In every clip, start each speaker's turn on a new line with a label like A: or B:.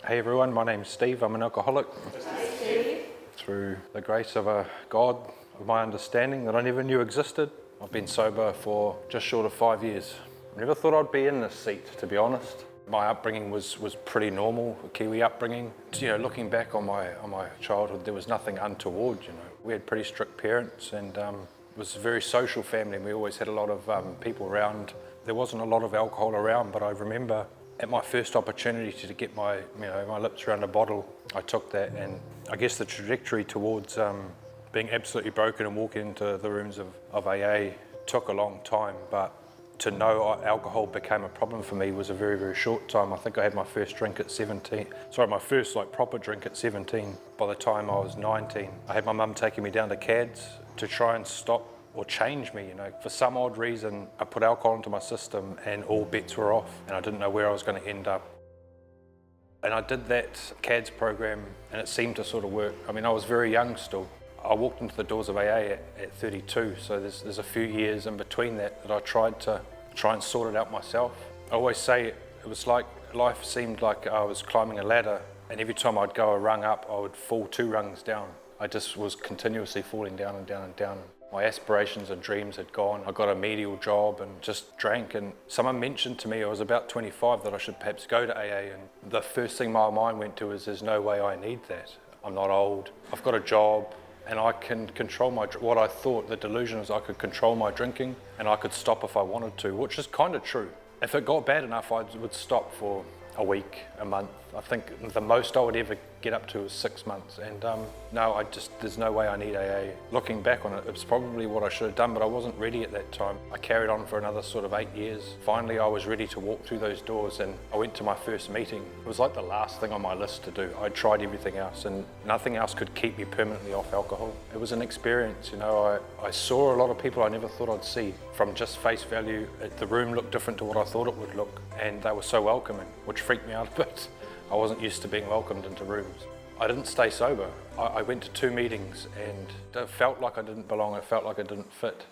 A: Hey everyone, my name's Steve. I'm an alcoholic.
B: Hey Steve.
A: Through the grace of a God of my understanding that I never knew existed, I've been sober for just short of 5 years. I never thought I'd be in this seat, to be honest. My upbringing was pretty normal, a Kiwi upbringing. Looking back on my childhood, there was nothing untoward. We had pretty strict parents, and it was a very social family. We always had a lot of people around. There wasn't a lot of alcohol around, but I remember at my first opportunity to get my lips around a bottle, I took that, and I guess the trajectory towards being absolutely broken and walking into the rooms of AA took a long time, but to know alcohol became a problem for me was a very, very short time. I think I had my first drink at 17. My first proper drink at 17. By the time I was 19, I had my mum taking me down to CADS to try and stop or change me. For some odd reason, I put alcohol into my system and all bets were off, and I didn't know where I was going to end up. And I did that CADS program, and it seemed to sort of work. I was very young still. I walked into the doors of AA at 32, so there's a few years in between that I tried to and sort it out myself. I always say it was like life seemed like I was climbing a ladder, and every time I'd go a rung up, I would fall 2 rungs down. I just was continuously falling down and down and down. My aspirations and dreams had gone. I got a medial job and just drank, and someone mentioned to me, I was about 25, that I should perhaps go to AA, and the first thing my mind went to is there's no way I need that. I'm not old, I've got a job, and I can control what I thought, the delusion is I could control my drinking and I could stop if I wanted to, which is kind of true. If it got bad enough, I would stop for a week, a month. I think the most I would ever get up to is 6 months, and no, there's no way I need AA. Looking back on it, it's probably what I should have done, but I wasn't ready at that time. I carried on for another sort of 8 years. Finally, I was ready to walk through those doors, and I went to my first meeting. It was like the last thing on my list to do. I tried everything else, and nothing else could keep me permanently off alcohol. It was an experience, I saw a lot of people I never thought I'd see. From just face value, the room looked different to what I thought it would look, and they were so welcoming, which freaked me out a bit. I wasn't used to being welcomed into rooms. I didn't stay sober. I went to 2 meetings, and it felt like I didn't belong, it felt like I didn't fit.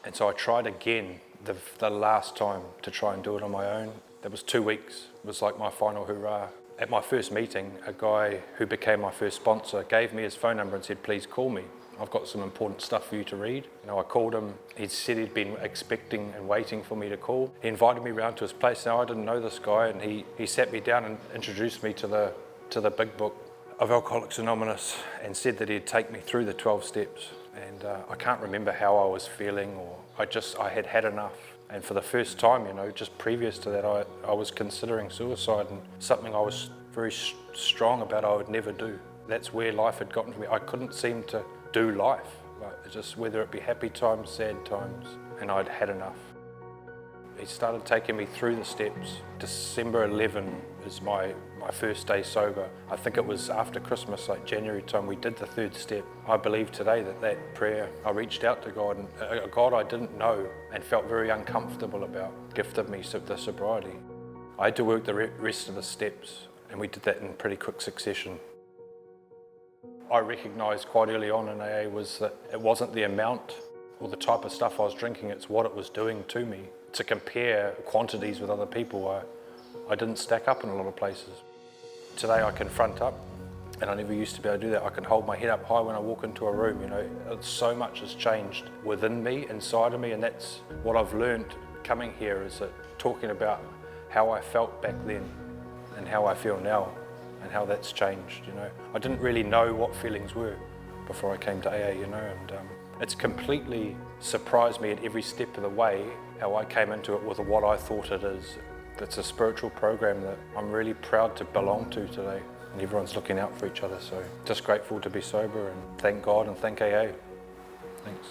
A: And so I tried again the last time to try and do it on my own. That was 2 weeks. It was like my final hurrah. At my first meeting, a guy who became my first sponsor gave me his phone number and said, please call me. I've got some important stuff for you to read. I called him. He said he'd been expecting and waiting for me to call. He invited me around to his place. Now, I didn't know this guy, and he sat me down and introduced me to the big book of Alcoholics Anonymous, and said that he'd take me through the 12 steps. And I can't remember how I was feeling, or I had had enough. And for the first time, just previous to that, I was considering suicide, and something I was very strong about I would never do. That's where life had gotten to me. I couldn't seem to do life, just whether it be happy times, sad times, and I'd had enough. He started taking me through the steps. December 11 is my first day sober. I think it was after Christmas, January time, we did the 3rd step. I believe today that prayer, I reached out to God, and a God I didn't know and felt very uncomfortable about, gifted me the sobriety. I had to work the rest of the steps, and we did that in pretty quick succession. I recognised quite early on in AA was that it wasn't the amount or the type of stuff I was drinking, it's what it was doing to me. To compare quantities with other people, I didn't stack up in a lot of places. Today I can front up, and I never used to be able to do that. I can hold my head up high when I walk into a room. So much has changed within me, inside of me, and that's what I've learned coming here, is that talking about how I felt back then and how I feel now, and how that's changed. I didn't really know what feelings were before I came to AA, and it's completely surprised me at every step of the way how I came into it with what I thought it is. It's a spiritual program that I'm really proud to belong to today, and everyone's looking out for each other, so just grateful to be sober, and thank God and thank AA. Thanks.